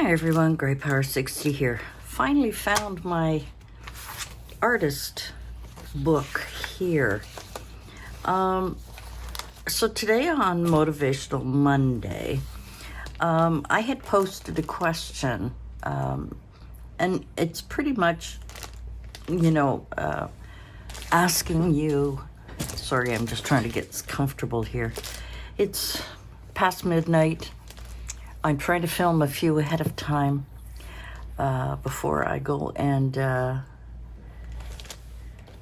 Hi everyone, Grey Power 60 here. Finally found my artist book here. So today on Motivational Monday, I had posted a question, and it's pretty much, asking you, sorry, I'm just trying to get comfortable here. It's past midnight. I'm trying to film a few ahead of time before I go and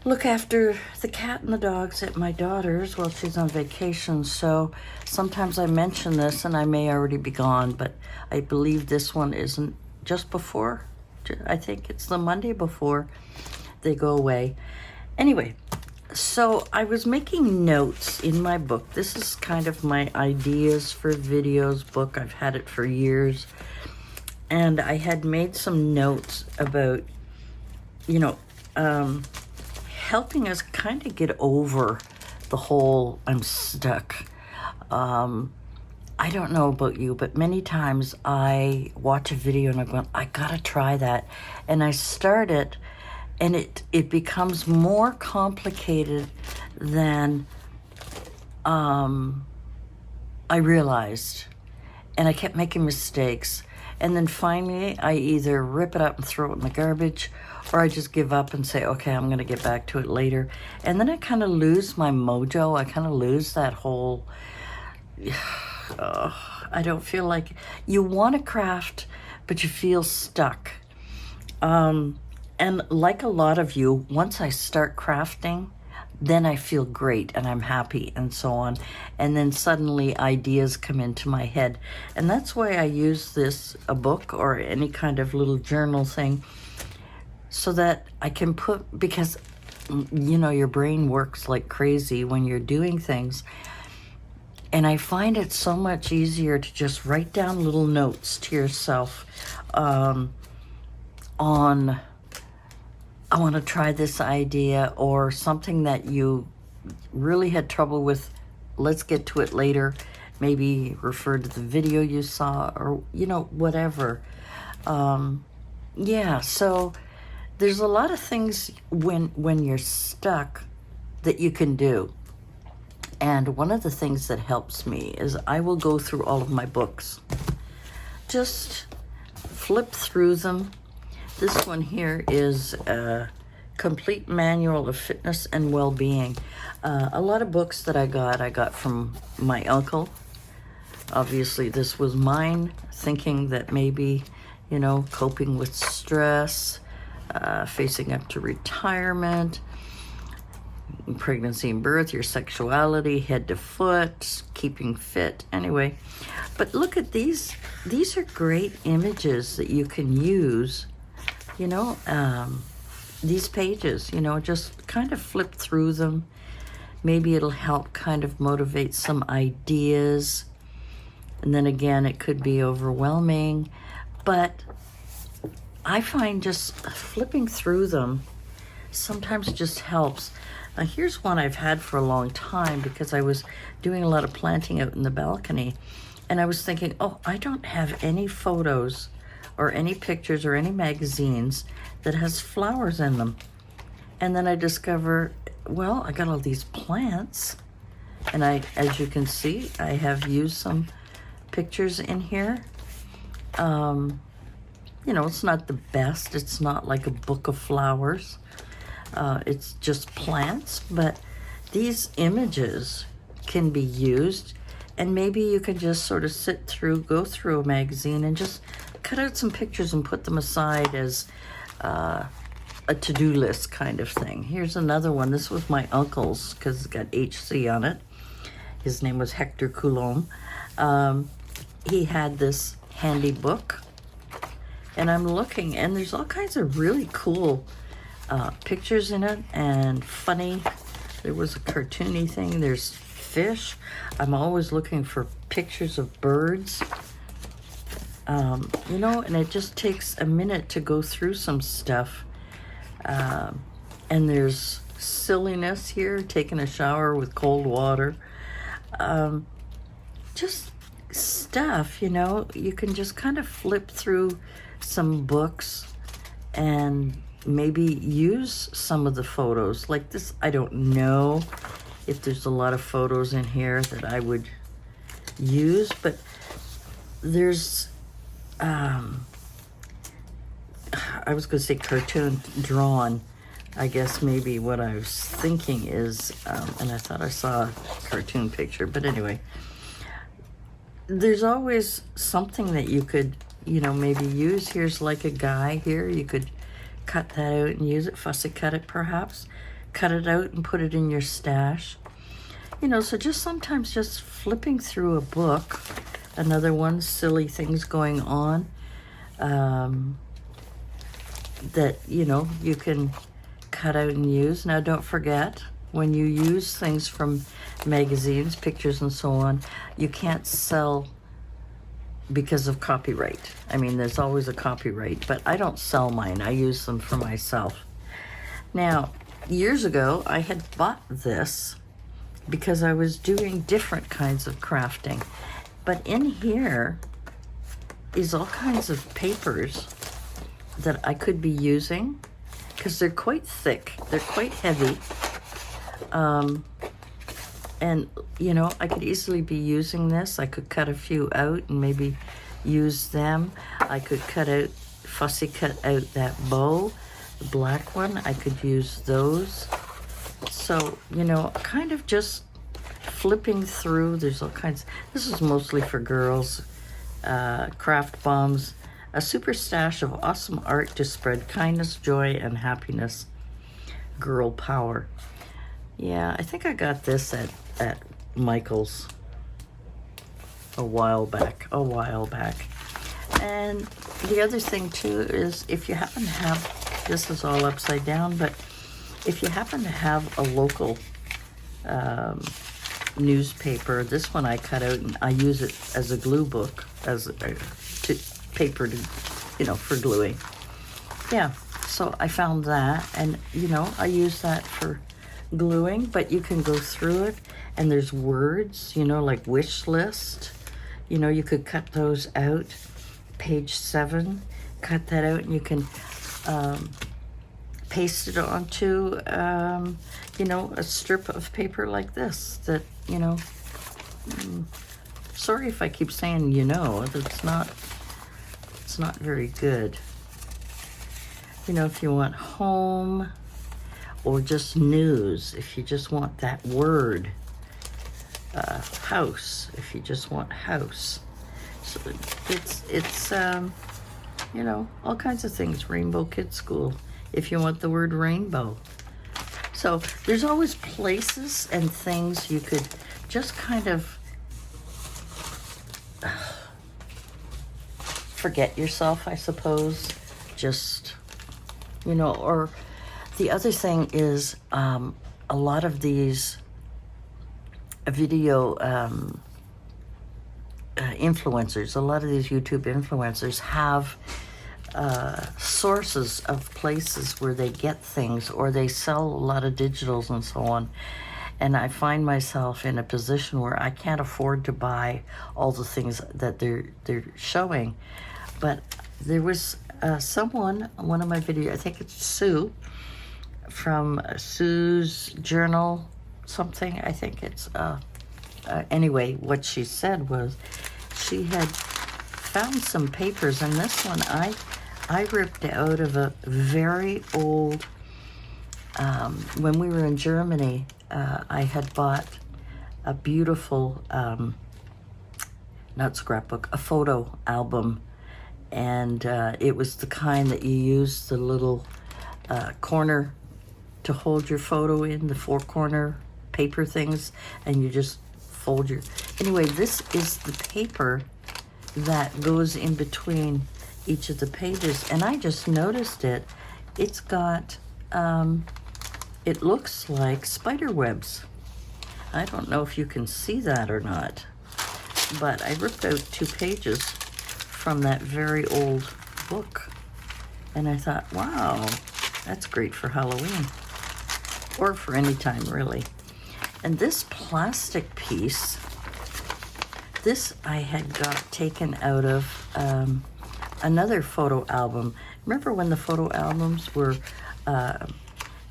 look after the cat and the dogs at my daughter's while she's on vacation. So sometimes I mention this and I may already be gone, but I believe this one isn't just before. I think it's the Monday before they go away. Anyway, so I was making notes in my book. This is kind of my ideas for videos book. I've had it for years. And I had made some notes about, helping us kind of get over the whole I'm stuck. I don't know about you, but many times I watch a video and I'm going, I gotta try that. And I start it, and it becomes more complicated than I realized. And I kept making mistakes. And then finally, I either rip it up and throw it in the garbage, or I just give up and say, okay, I'm gonna get back to it later. And then I kind of lose my mojo. I kind of lose that whole, I don't feel like, you want to craft, but you feel stuck. And like a lot of you, once I start crafting, then I feel great and I'm happy and so on. And then suddenly ideas come into my head. And that's why I use a book or any kind of little journal thing, so that I can because your brain works like crazy when you're doing things. And I find it so much easier to just write down little notes to yourself on, I want to try this idea, or something that you really had trouble with. Let's get to it later. Maybe refer to the video you saw, or, whatever. So there's a lot of things when you're stuck that you can do. And one of the things that helps me is I will go through all of my books. Just flip through them. This one here is a complete manual of fitness and well-being. A lot of books that I got from my uncle. Obviously, this was mine, thinking that maybe, coping with stress, facing up to retirement, pregnancy and birth, your sexuality, head to foot, keeping fit. Anyway, but look at these. These are great images that you can use. These pages, just kind of flip through them. Maybe it'll help kind of motivate some ideas. And then again, it could be overwhelming. But I find just flipping through them sometimes just helps. Now, here's one I've had for a long time because I was doing a lot of planting out in the balcony. And I was thinking, I don't have any photos or any pictures or any magazines that has flowers in them. And then I discover, I got all these plants. And as you can see, I have used some pictures in here. It's not the best. It's not like a book of flowers. It's just plants, but these images can be used, and maybe you can just sort of go through a magazine and just cut out some pictures and put them aside as a to-do list kind of thing. Here's another one. This was my uncle's because it's got HC on it. His name was Hector Coulomb. He had this handy book, and I'm looking, and there's all kinds of really cool pictures in it, and funny. There was a cartoony thing. There's fish. I'm always looking for pictures of birds. And it just takes a minute to go through some stuff. And there's silliness here, taking a shower with cold water. Just stuff, you know, you can just kind of flip through some books and maybe use some of the photos. Like this, I don't know if there's a lot of photos in here that I would use, but there's, I was going to say cartoon drawn. I guess maybe what I was thinking is, and I thought I saw a cartoon picture, but anyway, there's always something that you could, you know, maybe use. Here's like a guy here. You could cut that out and use it, fussy cut it perhaps, cut it out and put it in your stash. You know, so just sometimes just flipping through a book, another one, silly things going on, that, you know, you can cut out and use. Now, don't forget, when you use things from magazines, pictures and so on, you can't sell because of copyright. I mean, there's always a copyright, but I don't sell mine. I use them for myself. Now, years ago, I had bought this because I was doing different kinds of crafting. But in here is all kinds of papers that I could be using because they're quite thick, they're quite heavy. And, you know, I could easily be using this. I could cut a few out and maybe use them. I could fussy cut out that bow, the black one. I could use those. So, you know, kind of just flipping through. There's all kinds. This is mostly for girls. Craft bombs. A super stash of awesome art to spread kindness, joy, and happiness. Girl power. Yeah, I think I got this at Michael's a while back. And the other thing too is if you happen to have, this is all upside down, but if you happen to have a local newspaper, this one I cut out and I use it as a glue book, as a paper to, you know, for gluing. Yeah, so I found that, and you know, I use that for gluing, but you can go through it and there's words, you know, like wish list, you know, you could cut those out. Page 7, cut that out and you can paste it onto, you know, a strip of paper like this that, you know, sorry if I keep saying, you know, it's not very good. You know, if you want home or just news, if you just want that word, house, if you just want house. So it's you know, all kinds of things. Rainbow Kids School, if you want the word rainbow. So there's always places and things you could just kind of forget yourself, I suppose. Just, you know, or the other thing is a lot of these video influencers, a lot of these YouTube influencers have sources of places where they get things, or they sell a lot of digitals and so on. And I find myself in a position where I can't afford to buy all the things that they're showing. But there was someone, one of my videos, I think it's Sue, from Sue's Journal something, I think it's, anyway, what she said was she had found some papers, and this one I ripped out of a very old, when we were in Germany, I had bought a beautiful, not scrapbook, a photo album, and it was the kind that you use the little corner to hold your photo in, the 4-corner paper things, and you just fold your... Anyway, this is the paper that goes in between each of the pages, and I just noticed it. It's got, it looks like spider webs. I don't know if you can see that or not, but I ripped out 2 pages from that very old book, and I thought, wow, that's great for Halloween, or for any time, really. And this plastic piece This I had got taken out of another photo album. Remember when the photo albums were,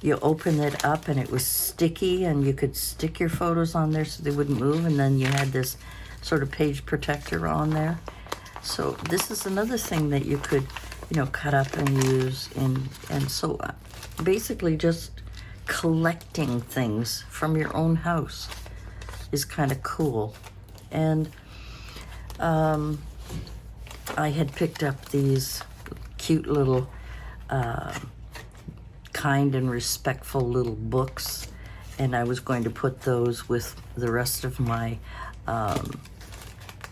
you open it up and it was sticky and you could stick your photos on there so they wouldn't move, and then you had this sort of page protector on there. So this is another thing that you could, cut up and use and so basically just collecting things from your own house is kind of cool. And I had picked up these cute little kind and respectful little books, and I was going to put those with the rest of my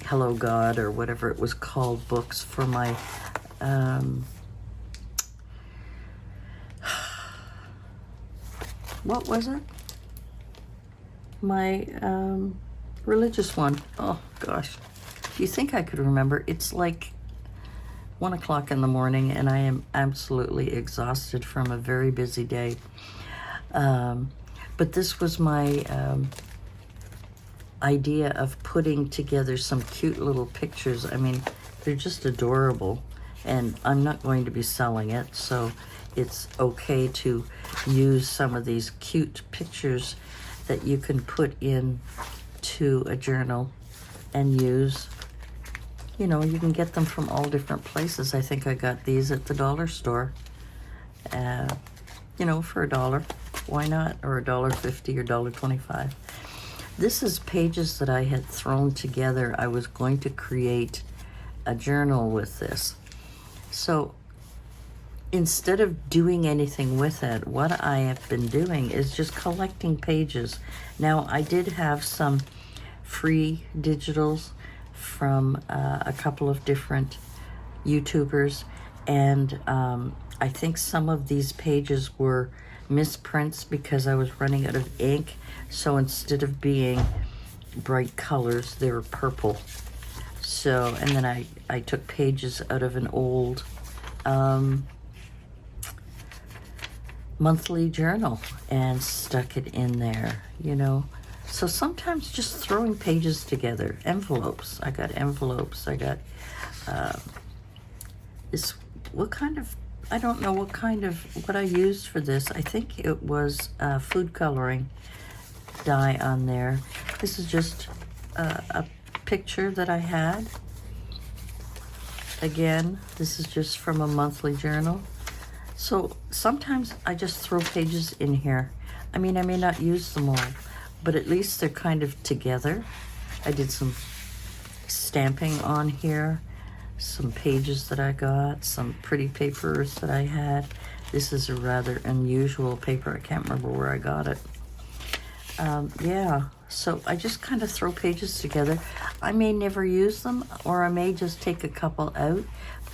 Hello God or whatever it was called books for my what was it? My religious one. Oh gosh. Do you think I could remember? It's like 1 o'clock in the morning and I am absolutely exhausted from a very busy day. But this was my idea of putting together some cute little pictures. I mean, they're just adorable, and I'm not going to be selling it, so it's okay to use some of these cute pictures that you can put in to a journal and use. You can get them from all different places. I think I got these at the dollar store, for $1. Why not? Or $1.50 or $1.25. This is pages that I had thrown together. I was going to create a journal with this. So instead of doing anything with it, what I have been doing is just collecting pages. Now, I did have some free digitals from a couple of different YouTubers, and I think some of these pages were misprints because I was running out of ink. So instead of being bright colors, they were purple. So, and then I took pages out of an old monthly journal and stuck it in there, So sometimes just throwing pages together. Envelopes. I got envelopes. I got this, I don't know what I used for this. I think it was food coloring dye on there. This is just a picture that I had. Again, this is just from a monthly journal. So sometimes I just throw pages in here. I mean, I may not use them all, but at least they're kind of together. I did some stamping on here, some pages that I got, some pretty papers that I had. This is a rather unusual paper. I can't remember where I got it. So I just kind of throw pages together. I may never use them, or I may just take a couple out,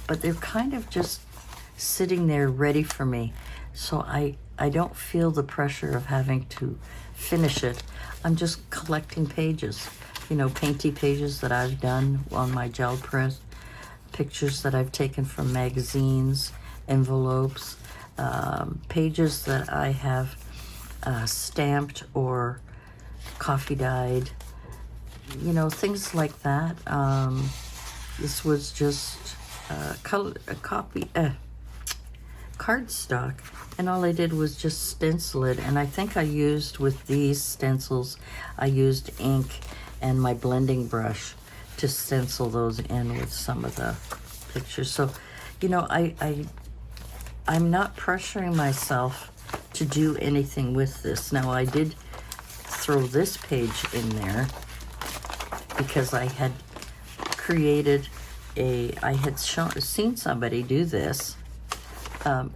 but they're kind of just sitting there ready for me. So I don't feel the pressure of having to finish it. I'm just collecting pages, painty pages that I've done on my gel press, pictures that I've taken from magazines, envelopes, pages that I have stamped or coffee dyed, things like that. This was just cardstock, and all I did was just stencil it. And I think I used, with these stencils, I used ink and my blending brush to stencil those in with some of the pictures. So, I'm not pressuring myself to do anything with this. Now, I did throw this page in there because I had created I had seen somebody do this,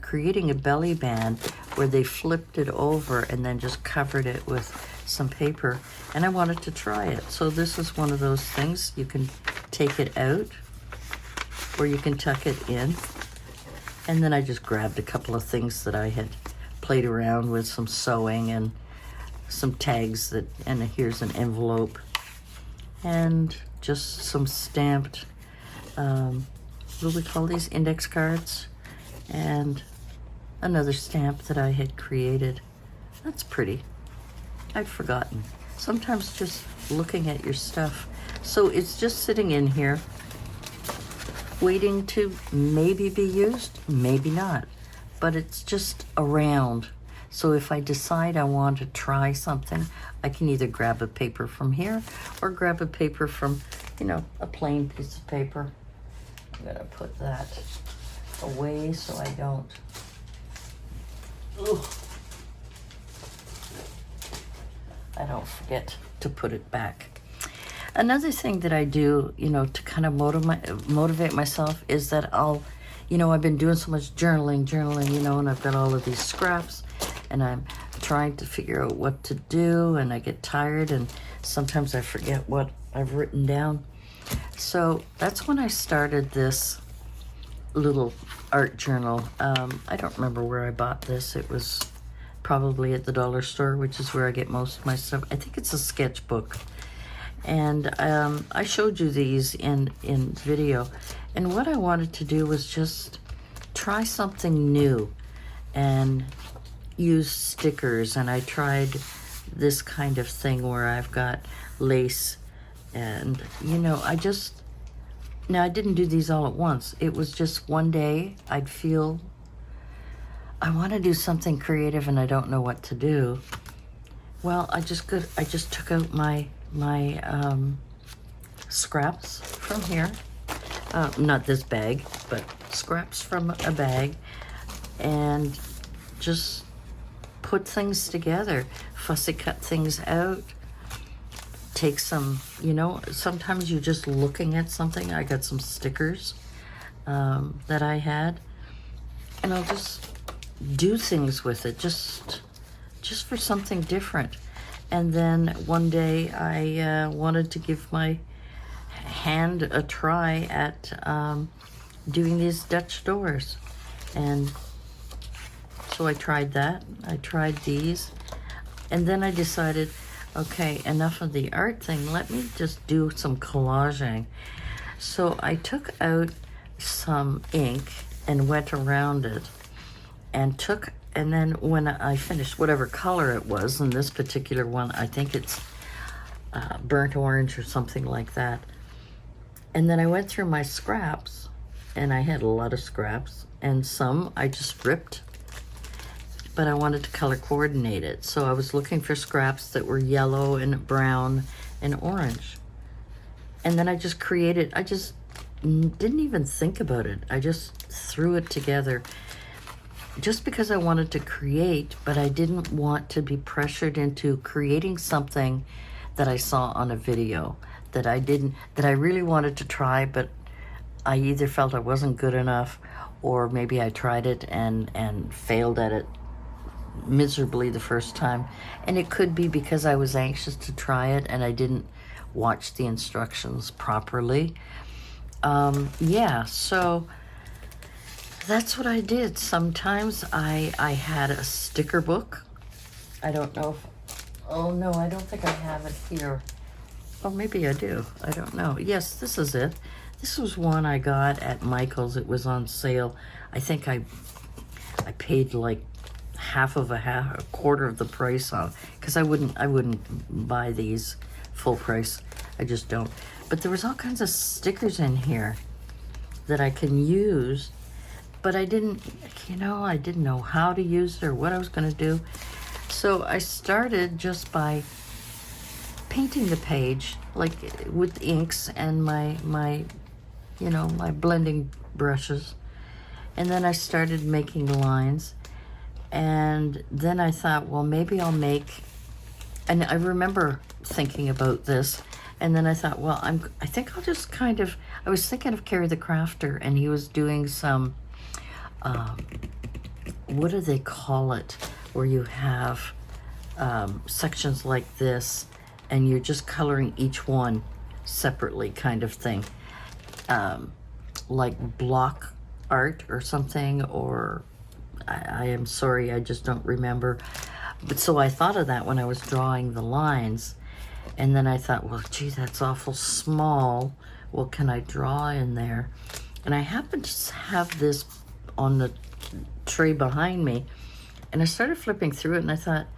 creating a belly band where they flipped it over and then just covered it with some paper, and I wanted to try it. So this is one of those things. You can take it out or you can tuck it in. And then I just grabbed a couple of things that I had played around with, some sewing and some tags and here's an envelope and just some stamped, what do we call these, index cards, and another stamp that I had created. That's pretty. I'd forgotten. sometimes just looking at your stuff. So it's just sitting in here, waiting to maybe be used, maybe not. But it's just around. So if I decide I want to try something, I can either grab a paper from here or grab a paper from, a plain piece of paper. I'm gonna put that away so I don't, forget to put it back. Another thing that I do, to kind of motivate myself is that I've been doing so much journaling, and I've got all of these scraps, and I'm trying to figure out what to do, and I get tired, and sometimes I forget what I've written down. So that's when I started this little art journal. I don't remember where I bought this. It was probably at the dollar store, which is where I get most of my stuff. I think it's a sketchbook. And I showed you these in video. And what I wanted to do was just try something new and use stickers. And I tried this kind of thing where I've got lace. And, now I didn't do these all at once. It was just one day I'd feel I want to do something creative and I don't know what to do. Well, I just took out my scraps from here. Not this bag, but scraps from a bag, and just put things together, fussy cut things out, take some, sometimes you're just looking at something. I got some stickers that I had, and I'll just do things with it, just for something different. And then one day I wanted to give my hand a try at doing these Dutch doors. And so I tried that. I tried these. And then I decided, okay, enough of the art thing. Let me just do some collaging. So I took out some ink and went around it and then when I finished, whatever color it was, in this particular one, I think it's burnt orange or something like that. And then I went through my scraps, and I had a lot of scraps, and some I just ripped, but I wanted to color coordinate it. So I was looking for scraps that were yellow and brown and orange. And then I just didn't even think about it. I just threw it together. Just because I wanted to create, but I didn't want to be pressured into creating something that I saw on a video that I really wanted to try, but I either felt I wasn't good enough, or maybe I tried it and failed at it miserably the first time. And it could be because I was anxious to try it and I didn't watch the instructions properly. So that's what I did. Sometimes I had a sticker book. I don't know oh no, I don't think I have it here. Oh, maybe I do. I don't know. Yes, this is it. This was one I got at Michael's. It was on sale. I think I paid like a quarter of the price on, because I wouldn't buy these full price. I just don't. But there was all kinds of stickers in here that I can use. But I didn't know how to use it or what I was going to do. So I started just by painting the page, like with inks and my blending brushes. And then I started making lines. And then I thought, well, maybe I'll make, and I remember thinking about this. And then I thought, well, I think I'll just I was thinking of Carrie the Crafter, and he was doing some, what do they call it, where you have sections like this and you're just coloring each one separately, kind of thing, like block art or something, or I am sorry, I just don't remember. But so I thought of that when I was drawing the lines, and then I thought, well, gee, that's awful small. Well, can I draw in there? And I happened to have this on the tray behind me, and I started flipping through it, and I thought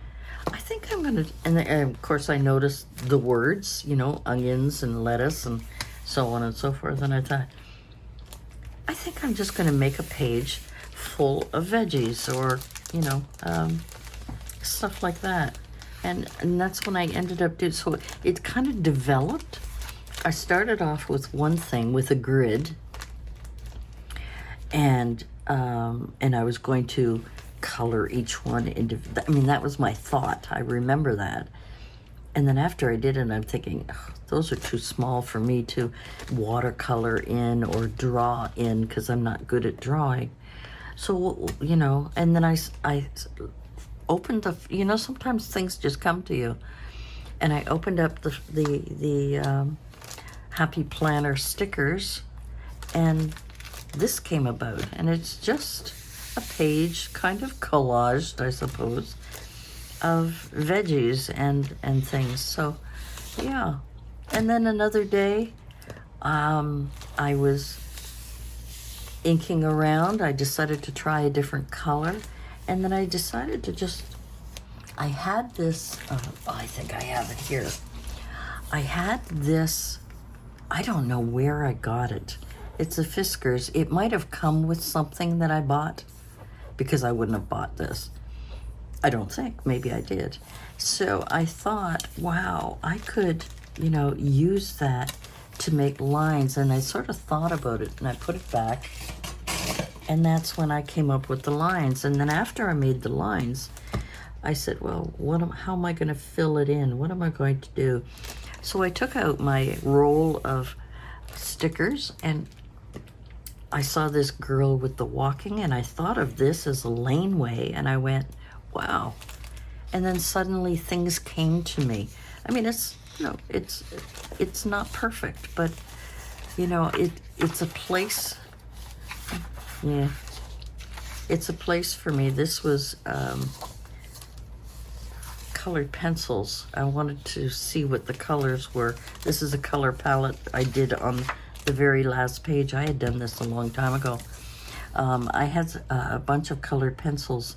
think I'm gonna, and then, of course I noticed the words, you know, onions and lettuce and so on and so forth, and I thought, I think I'm just gonna make a page full of veggies or, you know, stuff like that. And that's when I ended up doing, so it kind of developed. I started off with one thing, with a grid, and I was going to color each one into, I mean, that was my thought. I remember that. And then after I did it, I'm thinking, "Ugh, those are too small for me to watercolor in or draw in because I'm not good at drawing." So, you know, and then I opened the, you know, sometimes things just come to you. And I opened up the Happy Planner stickers, and this came about. And it's just a page, kind of collaged, I suppose, of veggies and things. So, yeah. And then another day, I was inking around. I decided to try a different color, and then I decided to just, I had this, I think I have it here. I had this, I don't know where I got it. It's a Fiskars. It might have come with something that I bought, because I wouldn't have bought this. I don't think. Maybe I did. So I thought, wow, I could, you know, use that to make lines. And I sort of thought about it, and I put it back. And that's when I came up with the lines. And then after I made the lines, I said, well, how am I going to fill it in? What am I going to do? So I took out my roll of stickers, and I saw this girl with the walking, and I thought of this as a laneway, and I went, wow. And then suddenly things came to me. I mean, it's, you know, it's not perfect, but, you know, it's a place. Yeah. It's a place for me. This was colored pencils. I wanted to see what the colors were. This is a color palette I did on the very last page. I had done this a long time ago. I had a bunch of colored pencils,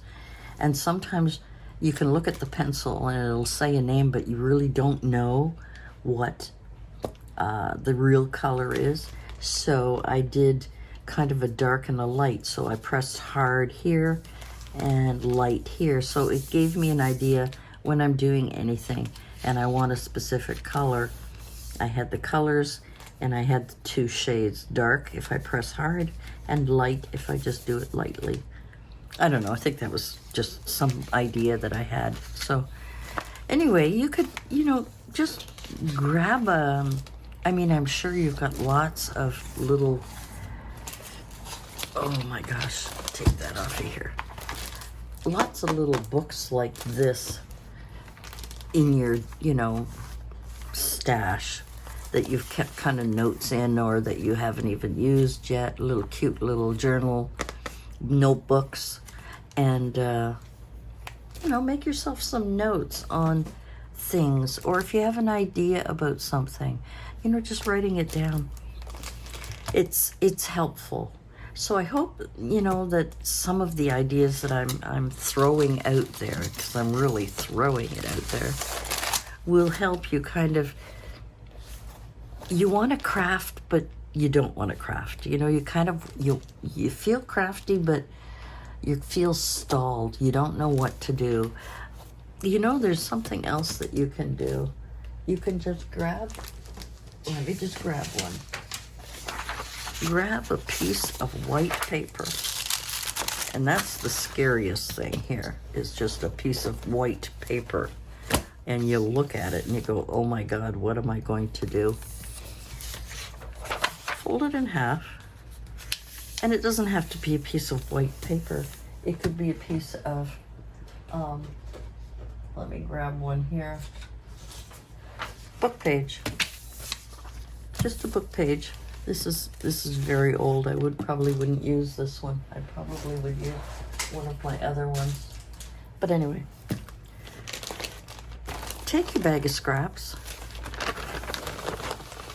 and sometimes you can look at the pencil and it'll say a name, but you really don't know what the real color is. So I did kind of a dark and a light. So I pressed hard here and light here. So it gave me an idea when I'm doing anything and I want a specific color. I had the colors, and I had the two shades, dark if I press hard and light if I just do it lightly. I don't know, I think that was just some idea that I had. So anyway, you could, you know, just grab I mean, I'm sure you've got lots of little, oh my gosh, take that off of here. Lots of little books like this in your, you know, stash that you've kept kind of notes in, or that you haven't even used yet. Little cute little journal notebooks. And you know, make yourself some notes on things, or if you have an idea about something, you know, just writing it down. It's helpful. So I hope, you know, that some of the ideas that I'm throwing out there, because I'm really throwing it out there, will help you kind of, you want to craft, but you don't want to craft. You know, you kind of, you feel crafty, but you feel stalled. You don't know what to do. You know, there's something else that you can do. You can just grab, let me just grab one. Grab a piece of white paper. And that's the scariest thing here, is just a piece of white paper. And you look at it and you go, oh my God, what am I going to do? Fold it in half. And it doesn't have to be a piece of white paper. It could be a piece of, let me grab one here. Book page. Just a book page. This is very old. I probably wouldn't use this one. I probably would use one of my other ones. But anyway, take your bag of scraps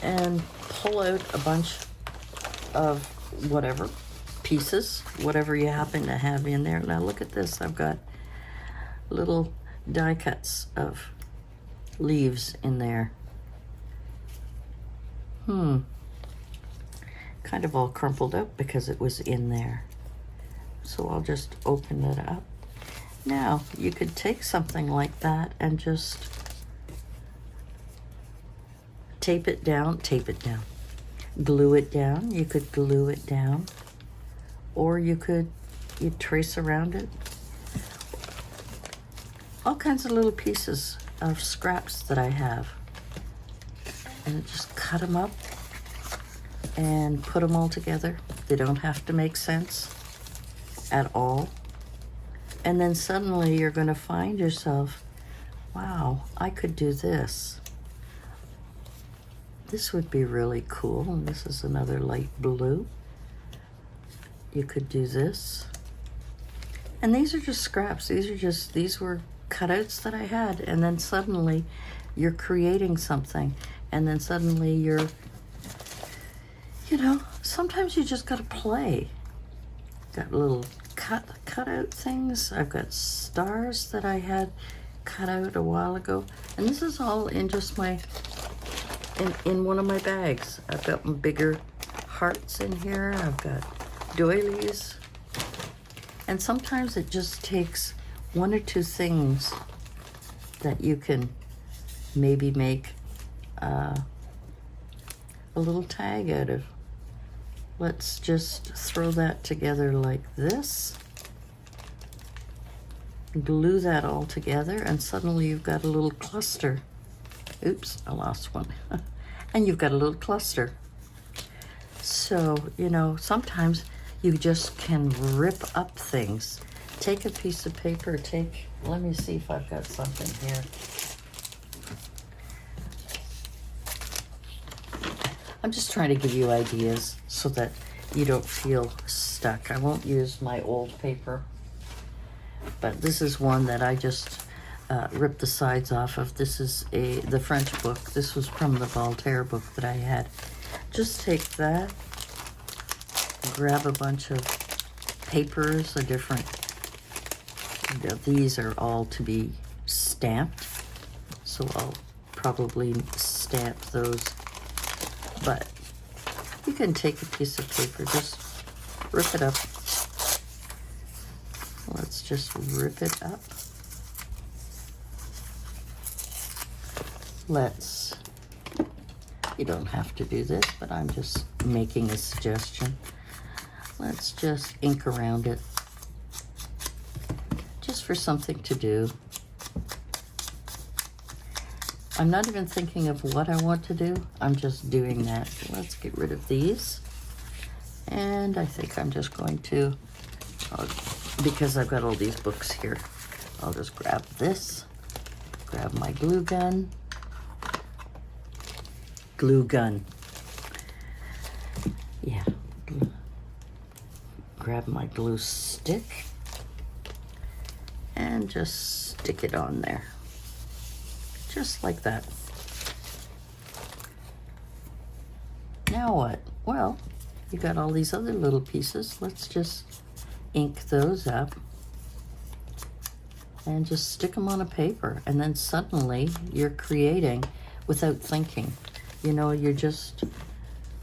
and pull out a bunch of whatever pieces, whatever you happen to have in there. Now look at this. I've got little die cuts of leaves in there. Kind of all crumpled up because it was in there. So I'll just open it up. Now, you could take something like that and just tape it down, glue it down. You could glue it down, or you trace around it. All kinds of little pieces of scraps that I have. And just cut them up and put them all together. They don't have to make sense at all. And then suddenly you're going to find yourself, wow, I could do this. This would be really cool. And this is another light blue. You could do this. And these are just scraps. These were cutouts that I had. And then suddenly you're creating something. And then suddenly you're, sometimes you just got to play. Got little cutout things. I've got stars that I had cut out a while ago. And this is all in just in one of my bags. I've got bigger hearts in here. I've got doilies. And sometimes it just takes one or two things that you can maybe make a little tag out of. Let's just throw that together like this. Glue that all together, and suddenly you've got a little cluster. Oops, I lost one. And you've got a little cluster. So, sometimes you just can rip up things. Take a piece of paper, let me see if I've got something here. I'm just trying to give you ideas so that you don't feel stuck. I won't use my old paper, but this is one that I just ripped the sides off of. This is the French book. This was from the Voltaire book that I had. Just take that, grab a bunch of papers, these are all to be stamped, so I'll probably stamp those. But you can take a piece of paper, just rip it up. Let's just rip it up. You don't have to do this, but I'm just making a suggestion. Let's just ink around it, just for something to do. I'm not even thinking of what I want to do. I'm just doing that. Let's get rid of these. And I think I'm just going to, because I've got all these books here, I'll just grab this, grab my glue gun. Yeah. Grab my glue stick and just stick it on there. Just like that. Now what? Well, you got all these other little pieces. Let's just ink those up and just stick them on a paper. And then suddenly you're creating without thinking. You're just,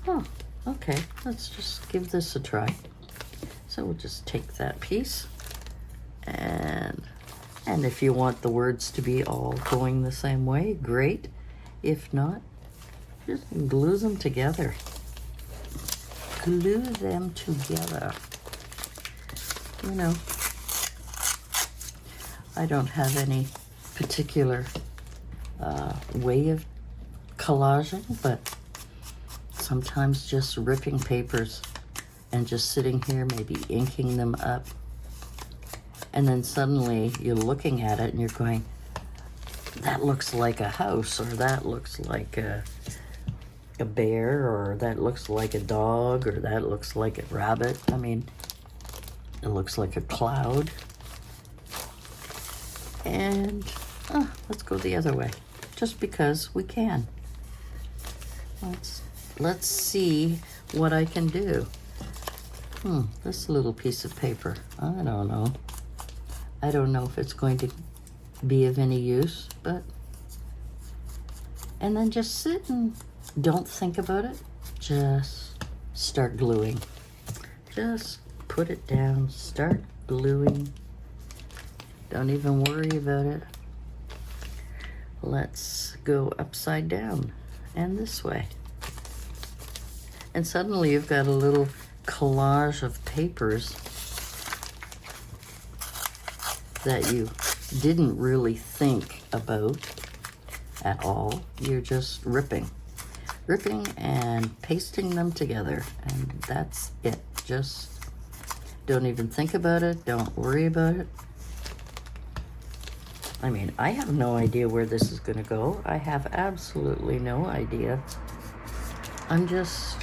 oh, okay, let's just give this a try. So we'll just take that piece and if you want the words to be all going the same way, great. If not, just glue them together. Glue them together. I don't have any particular way of collaging, but sometimes just ripping papers and just sitting here, maybe inking them up. And then suddenly you're looking at it and you're going, that looks like a house, or that looks like a bear, or that looks like a dog, or that looks like a rabbit. I mean, it looks like a cloud. And let's go the other way, just because we can. Let's see what I can do. This little piece of paper, I don't know if it's going to be of any use, but, and then just sit and don't think about it. Just start gluing. Just put it down, start gluing. Don't even worry about it. Let's go upside down and this way. And suddenly you've got a little collage of papers that you didn't really think about at all. You're just ripping and pasting them together, and that's it. Just don't even think about it. Don't worry about it. I mean, I have no idea where this is going to go. I have absolutely no idea. I'm just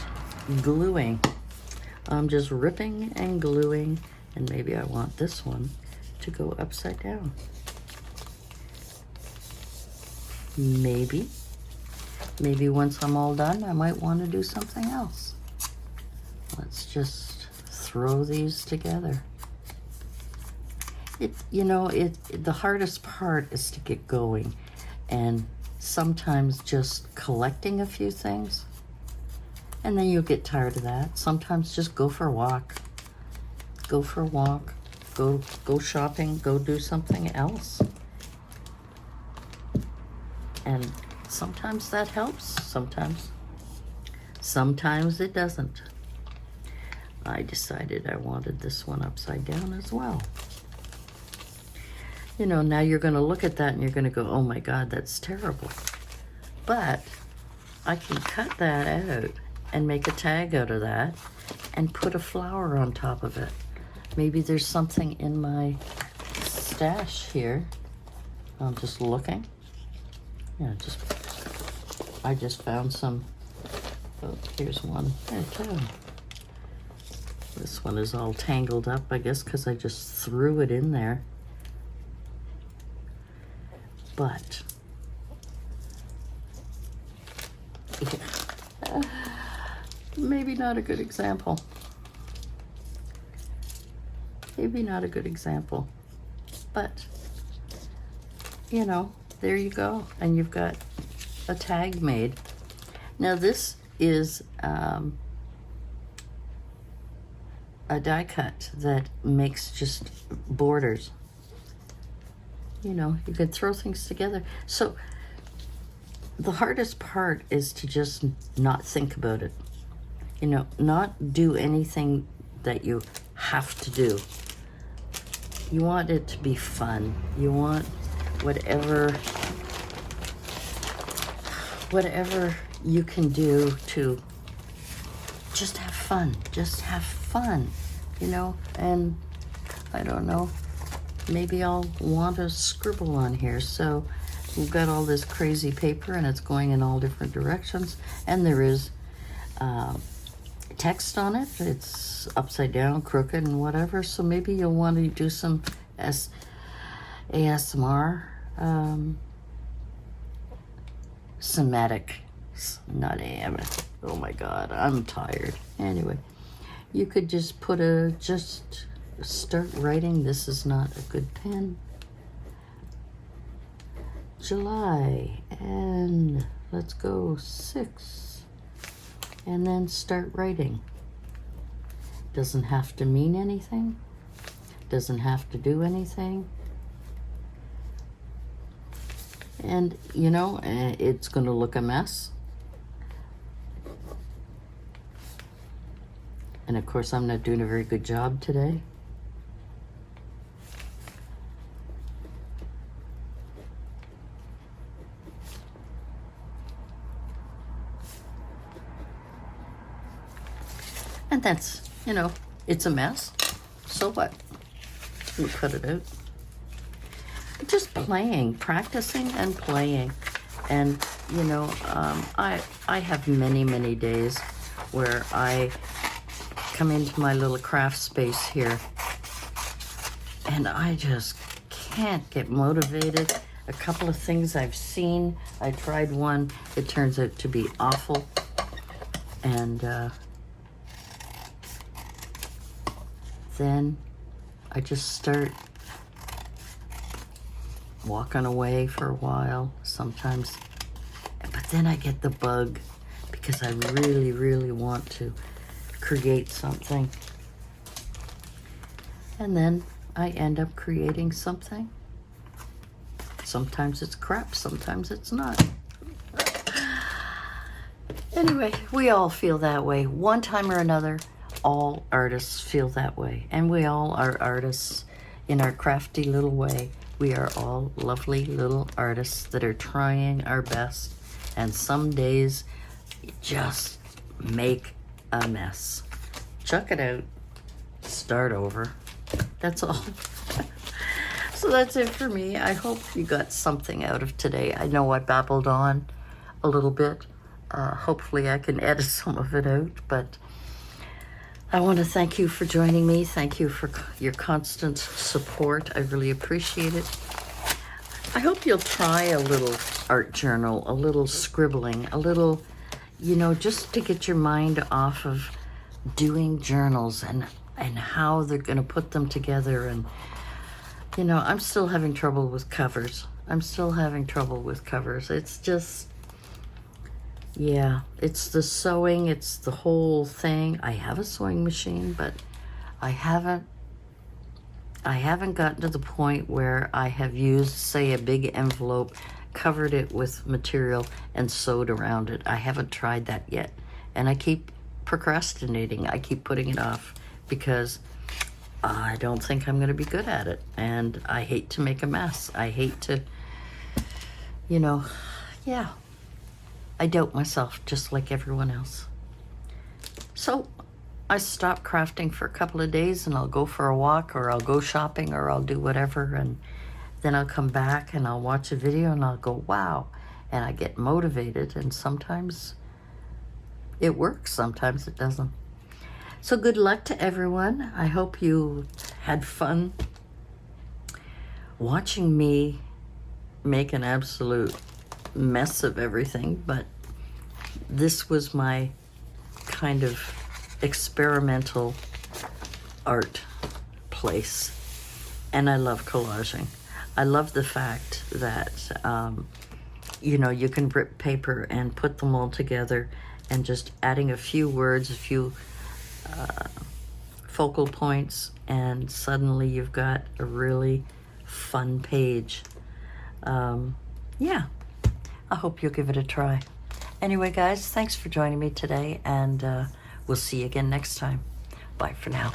gluing. I'm just ripping and gluing, and maybe I want this one to go upside down. Maybe once I'm all done, I might want to do something else. Let's just throw these together. The hardest part is to get going, and sometimes just collecting a few things, and then you'll get tired of that. Sometimes just go for a walk. Go for a walk. Go shopping. Go do something else. And sometimes that helps. Sometimes it doesn't. I decided I wanted this one upside down as well. Now you're going to look at that and you're going to go, oh my God, that's terrible. But I can cut that out and make a tag out of that and put a flower on top of it. Maybe there's something in my stash here. I'm just looking. Yeah, I just found some. Oh, here's one. Okay. This one is all tangled up, I guess, because I just threw it in there. But yeah, maybe not a good example. Maybe not a good example. But, there you go. And you've got a tag made. Now this is a die cut that makes just borders. You could throw things together. So the hardest part is to just not think about it. Not do anything that you have to do. You want it to be fun. You want whatever you can do to just have fun. Just have fun, and I don't know. Maybe I'll want to scribble on here. So we've got all this crazy paper and it's going in all different directions. And there is text on it. It's upside down, crooked, and whatever. So maybe you'll want to do some ASMR, somatic, not AM. Oh my God, I'm tired. Anyway, you could just start writing. This is not a good pen. July, and let's go 6, and then start writing. Doesn't have to mean anything. Doesn't have to do anything. And it's going to look a mess. And of course I'm not doing a very good job today. And that's, it's a mess. So what? We cut it out. Just playing, practicing and playing. And, I have many, many days where I come into my little craft space here and I just can't get motivated. A couple of things I've seen. I tried one. It turns out to be awful. And, then I just start walking away for a while sometimes. But then I get the bug because I really, really want to create something. And then I end up creating something. Sometimes it's crap, sometimes it's not. Anyway, we all feel that way. One time or another, all artists feel that way. And we all are artists in our crafty little way. We are all lovely little artists that are trying our best. And some days, just make a mess. Chuck it out. Start over. That's all. So that's it for me. I hope you got something out of today. I know I babbled on a little bit. Hopefully I can edit some of it out, but I want to thank you for joining me. Thank you for your constant support. I really appreciate it. I hope you'll try a little art journal, a little scribbling, a little, just to get your mind off of doing journals and how they're going to put them together. And, I'm still having trouble with covers. It's just, yeah, it's the sewing, it's the whole thing. I have a sewing machine, but I haven't gotten to the point where I have used, say, a big envelope, covered it with material, and sewed around it. I haven't tried that yet. And I keep procrastinating. I keep putting it off because I don't think I'm going to be good at it. And I hate to make a mess. I hate to, yeah. I doubt myself just like everyone else. So I stop crafting for a couple of days and I'll go for a walk or I'll go shopping or I'll do whatever, and then I'll come back and I'll watch a video and I'll go, wow, and I get motivated, and sometimes it works, sometimes it doesn't. So good luck to everyone. I hope you had fun watching me make an absolute mess of everything, but this was my kind of experimental art place, and I love collaging. I love the fact that you can rip paper and put them all together, and just adding a few words, a few focal points, and suddenly you've got a really fun page. Yeah, I hope you'll give it a try. Anyway, guys, thanks for joining me today, and we'll see you again next time. Bye for now.